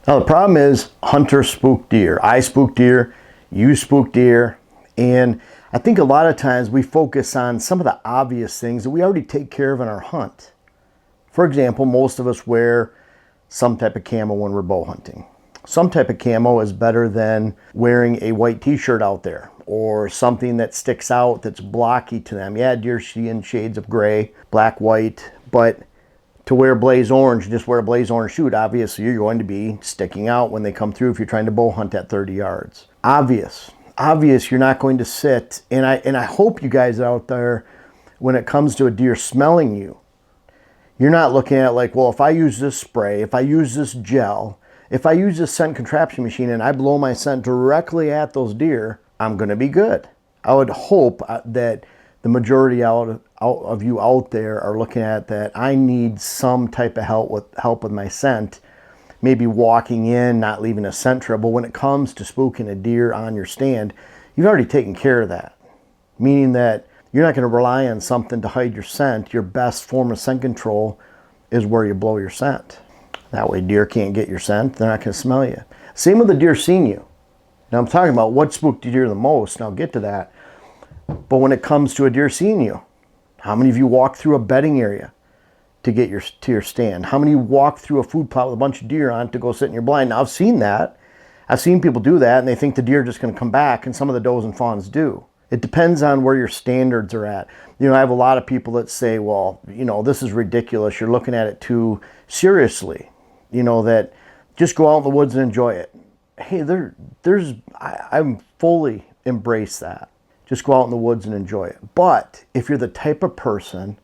Now the problem is hunters spook deer. I spook deer, you spook deer, and I think a lot of times we focus on some of the obvious things that we already take care of in our hunt. For example, most of us wear some type of camo when we're bow hunting. Some type of camo is better than wearing a white t-shirt out there or something that sticks out that's blocky to them. Yeah, deer see in shades of gray, black, white, but to wear blaze orange, just wear a blaze orange shoot, obviously you're going to be sticking out when they come through if you're trying to bow hunt at 30 yards. Obvious you're not going to sit, and I hope you guys out there, when it comes to a deer smelling you, you're not looking at like, well, if I use this spray, if I use this gel, if I use this scent contraption machine and I blow my scent directly at those deer, I'm going to be good. I would hope that the majority of you out there are looking at that. I need some type of help with my scent. Maybe walking in, not leaving a scent trail. But when it comes to spooking a deer on your stand, you've already taken care of that. Meaning that you're not going to rely on something to hide your scent. Your best form of scent control is where you blow your scent. That way deer can't get your scent. They're not going to smell you. Same with the deer seeing you. Now I'm talking about what spooked deer the most, and I'll get to that. But when it comes to a deer seeing you, how many of you walk through a bedding area to get to your stand? How many walk through a food plot with a bunch of deer on to go sit in your blind? Now I've seen that. I've seen people do that and they think the deer are just going to come back, and some of the does and fawns do. It depends on where your standards are at. You know, I have a lot of people that say, well, you know, this is ridiculous. You're looking at it too seriously. You know, that just go out in the woods and enjoy it. Hey, I'm fully embrace that. Just go out in the woods and enjoy it. But if you're the type of person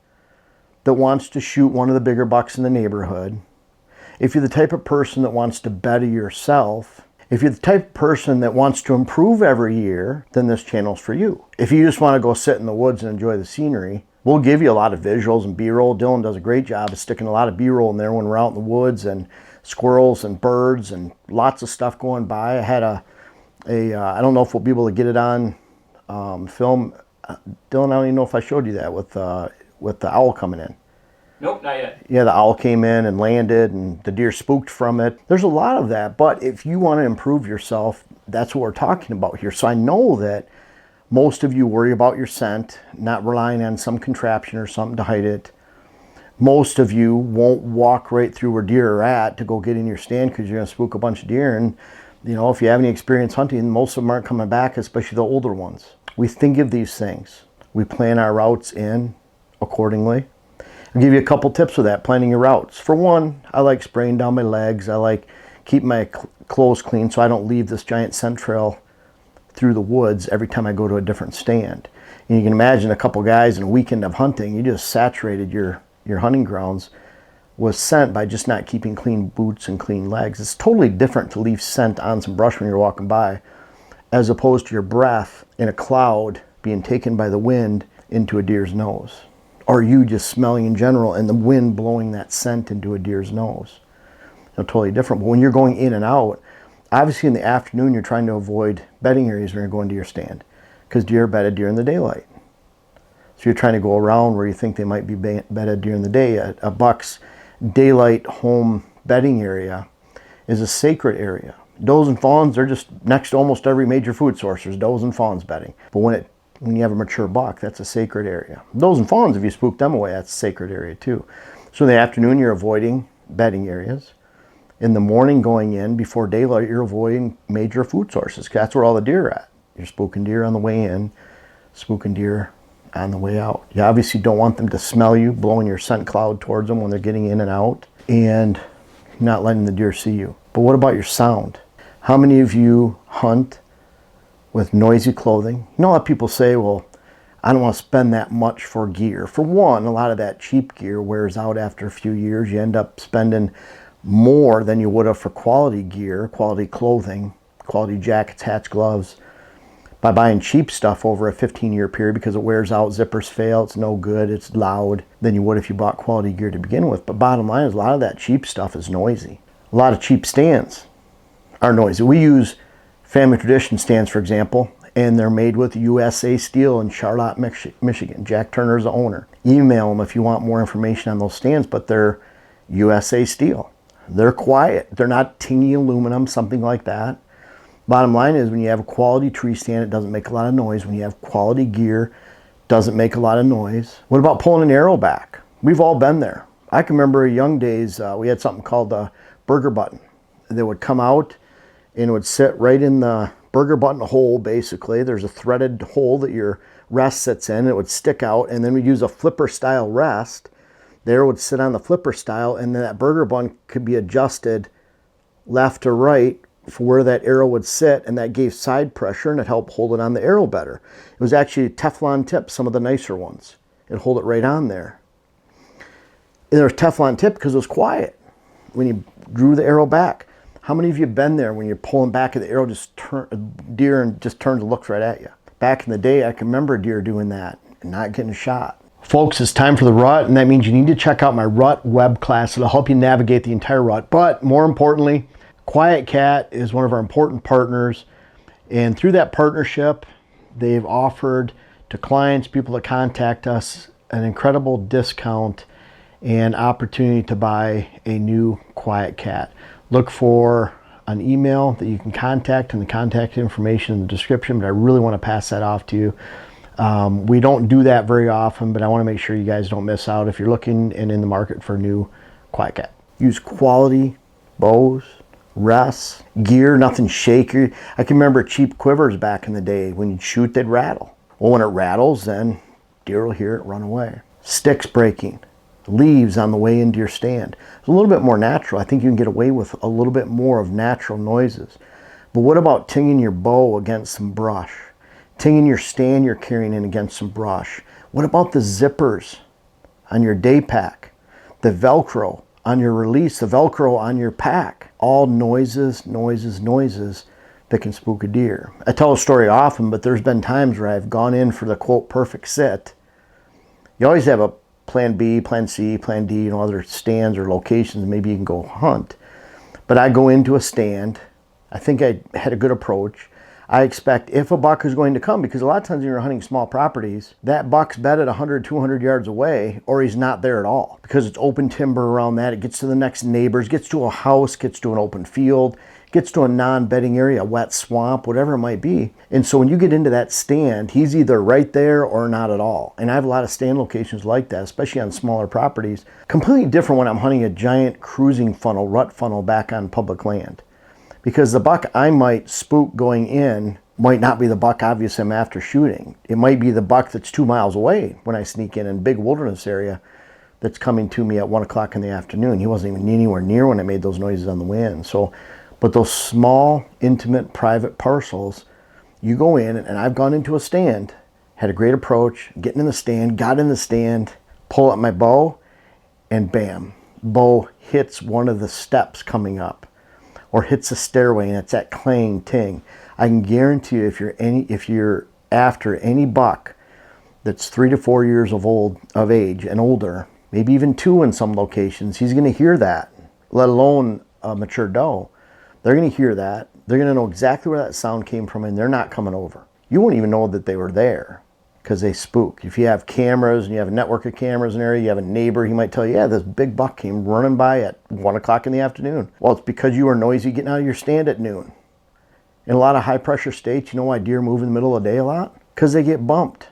that wants to shoot one of the bigger bucks in the neighborhood, if you're the type of person that wants to better yourself, if you're the type of person that wants to improve every year, then this channel's for you. If you just want to go sit in the woods and enjoy the scenery, we'll give you a lot of visuals and B-roll. Dylan does a great job of sticking a lot of B-roll in there when we're out in the woods, and squirrels and birds and lots of stuff going by. I had I don't know if we'll be able to get it on film. Dylan, I don't even know if I showed you that with the owl coming in. Nope, not yet. Yeah, the owl came in and landed and the deer spooked from it. There's a lot of that, but if you want to improve yourself, that's what we're talking about here. So I know that most of you worry about your scent, not relying on some contraption or something to hide it. Most of you won't walk right through where deer are at to go get in your stand because you're going to spook a bunch of deer. And, you know, if you have any experience hunting, most of them aren't coming back, especially the older ones. We think of these things. We plan our routes in accordingly. I'll give you a couple tips with that, planning your routes. For one, I like spraying down my legs. I like keeping my clothes clean so I don't leave this giant scent trail through the woods every time I go to a different stand. And you can imagine a couple guys in a weekend of hunting, you just saturated your hunting grounds with scent by just not keeping clean boots and clean legs. It's totally different to leave scent on some brush when you're walking by, as opposed to your breath in a cloud being taken by the wind into a deer's nose. Or you just smelling in general and the wind blowing that scent into a deer's nose. You know, totally different. But when you're going in and out, obviously in the afternoon you're trying to avoid bedding areas when you're going to your stand, because deer are bedded during the daylight. So you're trying to go around where you think they might be bedded during the day. A buck's daylight home bedding area is a sacred area. Does and fawns, they're just next to almost every major food source. There's does and fawns bedding. But when you have a mature buck, that's a sacred area. Does and fawns, if you spook them away, that's a sacred area too. So in the afternoon, you're avoiding bedding areas. In the morning going in, before daylight, you're avoiding major food sources. That's where all the deer are at. You're spooking deer on the way in, spooking deer on the way out. You obviously don't want them to smell you, blowing your scent cloud towards them when they're getting in and out, and not letting the deer see you. But what about your sound? How many of you hunt with noisy clothing? You know how people say, well, I don't want to spend that much for gear. For one, a lot of that cheap gear wears out after a few years. You end up spending more than you would have for quality gear, quality clothing, quality jackets, hats, gloves, by buying cheap stuff over a 15-year period because it wears out, zippers fail, it's no good, it's loud, than you would if you bought quality gear to begin with. But bottom line is, a lot of that cheap stuff is noisy. A lot of cheap stands are noisy. We use Family Tradition stands, for example, and they're made with USA steel in Charlotte, Michigan. Jack Turner's the owner. Email them if you want more information on those stands, but they're USA steel. They're quiet. They're not tingy aluminum, something like that. Bottom line is, when you have a quality tree stand, it doesn't make a lot of noise. When you have quality gear, it doesn't make a lot of noise. What about pulling an arrow back? We've all been there. I can remember young days, we had something called the burger button. They would come out and it would sit right in the burger button hole, basically. There's a threaded hole that your rest sits in. It would stick out, and then we'd use a flipper style rest. The arrow would sit on the flipper style, and then that burger button could be adjusted left or right for where that arrow would sit, and that gave side pressure, and it helped hold it on the arrow better. It was actually a Teflon tip, some of the nicer ones. It'd hold it right on there. And there was Teflon tip because it was quiet when you drew the arrow back. How many of you have been there when you're pulling back and the arrow just deer and just turns and looks right at you? Back in the day, I can remember a deer doing that and not getting shot. Folks, it's time for the rut, and that means you need to check out my rut web class. It'll help you navigate the entire rut. But more importantly, QuietKat is one of our important partners, and through that partnership, they've offered to clients, people that contact us, an incredible discount and opportunity to buy a new QuietKat. Look for an email that you can contact and the contact information in the description, but I really want to pass that off to you. We don't do that very often, but I want to make sure you guys don't miss out if you're looking and in the market for a new QuietKat. Use quality bows, rests, gear, nothing shaky. I can remember cheap quivers back in the day. When you'd shoot, they'd rattle. Well, when it rattles, then deer will hear it run away. Sticks breaking, leaves on the way into your stand. It's a little bit more natural. I think you can get away with a little bit more of natural noises. But what about tinging your bow against some brush? Tinging your stand you're carrying in against some brush? What about the zippers on your day pack? The Velcro on your release, the Velcro on your pack? All noises, noises, noises that can spook a deer. I tell a story often, but there's been times where I've gone in for the quote perfect sit. You always have a plan B, plan C, plan D, other stands or locations, maybe you can go hunt. But I go into a stand, I think I had a good approach. I expect if a buck is going to come, because a lot of times when you're hunting small properties, that buck's bedded 100, 200 yards away, or he's not there at all, because it's open timber around that. It gets to the next neighbors, gets to a house, gets to an open field, gets to a non-bedding area, a wet swamp, whatever it might be. And so when you get into that stand, he's either right there or not at all. And I have a lot of stand locations like that, especially on smaller properties. Completely different when I'm hunting a giant cruising funnel, rut funnel back on public land. Because the buck I might spook going in might not be the buck obviously I'm after shooting. It might be the buck that's 2 miles away when I sneak in a big wilderness area that's coming to me at 1 o'clock in the afternoon. He wasn't even anywhere near when I made those noises on the way in. So, but those small, intimate, private parcels, you go in, and I've gone into a stand, had a great approach, getting in the stand, got in the stand, pull up my bow, and bam, bow hits one of the steps coming up, or hits a stairway, and it's that clang ting. I can guarantee you, if you're after any buck that's 3 to 4 years of age and older, maybe even 2 in some locations, he's going to hear that, let alone a mature doe. They're going to hear that. They're going to know exactly where that sound came from, and they're not coming over. You won't even know that they were there because they spook. If you have cameras and you have a network of cameras in an area, you have a neighbor, he might tell you, yeah, this big buck came running by at 1 o'clock in the afternoon. Well, it's because you were noisy getting out of your stand at noon. In a lot of high pressure states, you know why deer move in the middle of the day a lot? Because they get bumped.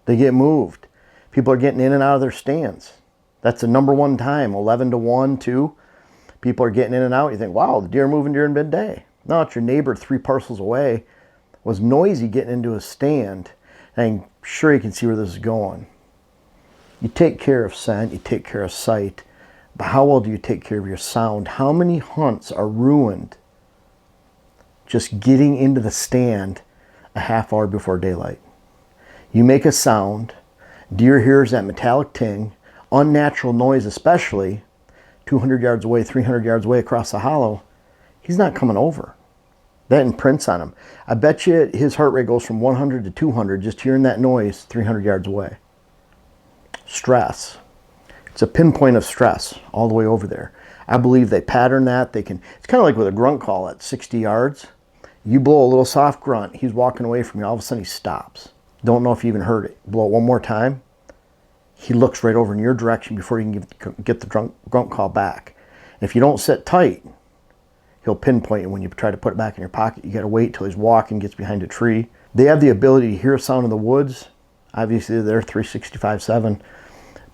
They get moved. People are getting in and out of their stands. That's the number one time, 11 to 1, 2. People are getting in and out. You think, wow, the deer are moving during midday. No, it's your neighbor 3 parcels away was noisy getting into a stand. And I'm sure you can see where this is going. You take care of scent, you take care of sight, but how well do you take care of your sound? How many hunts are ruined just getting into the stand a half hour before daylight? You make a sound, deer hears that metallic ting, unnatural noise especially, 200 yards away, 300 yards away across the hollow, he's not coming over. That imprints on him. I bet you his heart rate goes from 100 to 200 just hearing that noise 300 yards away. Stress. It's a pinpoint of stress all the way over there. I believe they pattern that. It's kind of like with a grunt call at 60 yards. You blow a little soft grunt, he's walking away from you, all of a sudden he stops. Don't know if you even heard it. Blow it one more time, he looks right over in your direction before you can get the grunt call back. If you don't sit tight, he'll pinpoint you when you try to put it back in your pocket. You got to wait till he's walking, gets behind a tree. They have the ability to hear a sound in the woods. Obviously, they're 365/7,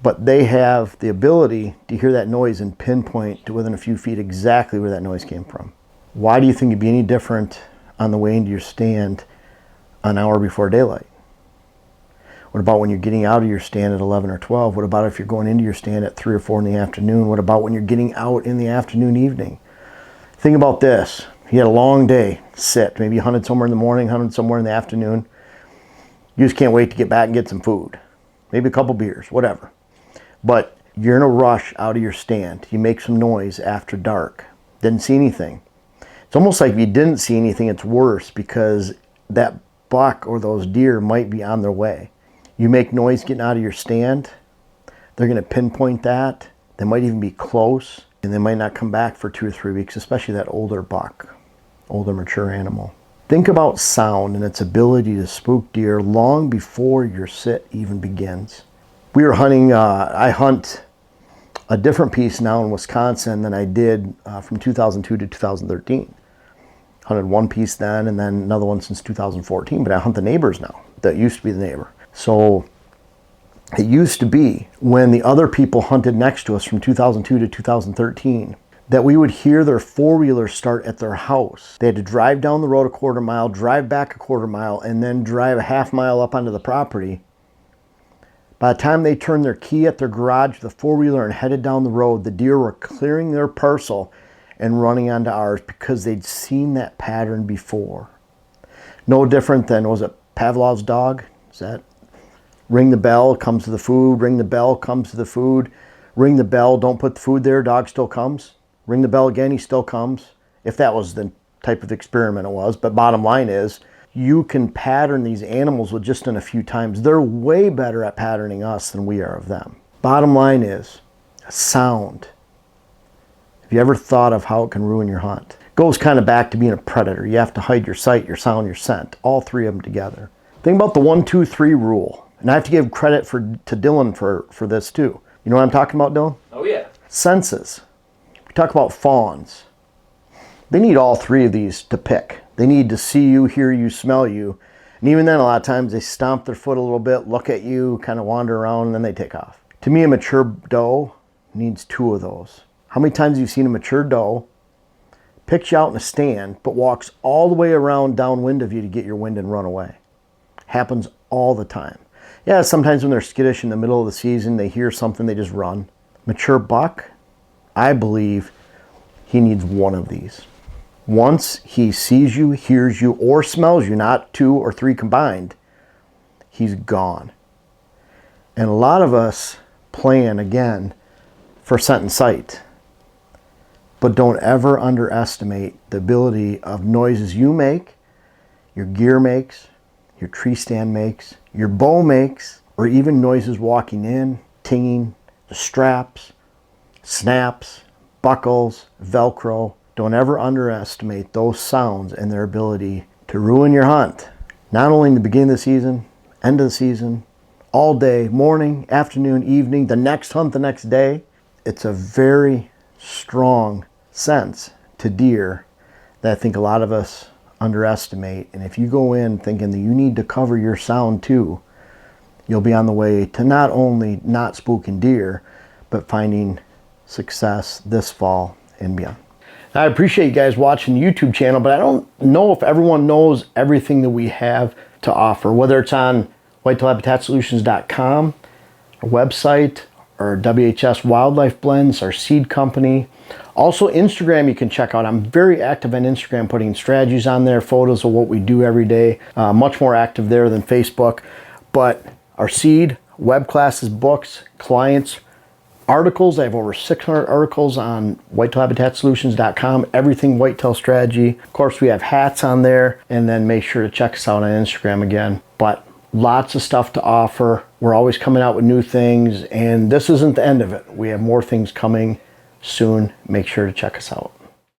but they have the ability to hear that noise and pinpoint to within a few feet exactly where that noise came from. Why do you think it'd be any different on the way into your stand an hour before daylight? What about when you're getting out of your stand at 11 or 12? What about if you're going into your stand at 3 or 4 in the afternoon? What about when you're getting out in the afternoon, evening? Think about this. You had a long day, sit. Maybe you hunted somewhere in the morning, hunted somewhere in the afternoon. You just can't wait to get back and get some food. Maybe a couple beers, whatever. But you're in a rush out of your stand. You make some noise after dark. Didn't see anything. It's almost like if you didn't see anything, it's worse because that buck or those deer might be on their way. You make noise getting out of your stand, they're going to pinpoint that. They might even be close, and they might not come back for 2 or 3 weeks, especially that older buck, older mature animal. Think about sound and its ability to spook deer long before your sit even begins. We were hunting, I hunt a different piece now in Wisconsin than I did from 2002 to 2013. Hunted one piece then and then another one since 2014, but I hunt the neighbors now. That used to be the neighbor. So it used to be when the other people hunted next to us from 2002 to 2013 that we would hear their four-wheeler start at their house. They had to drive down the road a quarter mile, drive back a quarter mile, and then drive a half mile up onto the property. By the time they turned their key at their garage, the four-wheeler, and headed down the road, the deer were clearing their parcel and running onto ours because they'd seen that pattern before. No different than, was it Pavlov's dog? Is that ring the bell, comes to the food, ring the bell, comes to the food, ring the bell, don't put the food there, dog still comes. Ring the bell again, he still comes. If that was the type of experiment it was. But bottom line is, you can pattern these animals with just in a few times. They're way better at patterning us than we are of them. Bottom line is, sound. Have you ever thought of how it can ruin your hunt? Goes kind of back to being a predator. You have to hide your sight, your sound, your scent. All three of them together. Think about the 1, 2, 3 rule. And I have to give credit to Dylan for this too. You know what I'm talking about, Dylan? Oh yeah. Senses. We talk about fawns. They need all three of these to pick. They need to see you, hear you, smell you. And even then, a lot of times they stomp their foot a little bit, look at you, kind of wander around, and then they take off. To me, a mature doe needs 2 of those. How many times have you seen a mature doe picks you out in a stand, but walks all the way around downwind of you to get your wind and run away? Happens all the time. Yeah, sometimes when they're skittish in the middle of the season, they hear something, they just run. Mature buck, I believe he needs 1 of these. Once he sees you, hears you, or smells you, not 2 or 3 combined, he's gone. And a lot of us plan, again, for scent and sight. But don't ever underestimate the ability of noises you make, your gear makes, your tree stand makes, your bow makes, or even noises walking in, tinging, the straps, snaps, buckles, Velcro. Don't ever underestimate those sounds and their ability to ruin your hunt. Not only in the beginning of the season, end of the season, all day, morning, afternoon, evening, the next hunt the next day. It's a very strong sense to deer that I think a lot of us underestimate. And if you go in thinking that you need to cover your sound too, you'll be on the way to not only not spooking deer, but finding success this fall and beyond. I appreciate you guys watching the YouTube channel, but I don't know if everyone knows everything that we have to offer, whether it's on whitetailhabitatsolutions.com, our website, our WHS Wildlife Blends, our seed company. Also Instagram you can check out. I'm very active on Instagram, putting strategies on there, photos of what we do every day. Much more active there than Facebook. But our seed, web classes, books, clients, articles. I have over 600 articles on whitetailhabitatsolutions.com, everything whitetail strategy. Of course, we have hats on there, and then make sure to check us out on Instagram again. But lots of stuff to offer. We're always coming out with new things, and this isn't the end of it. We have more things coming soon. Make sure to check us out.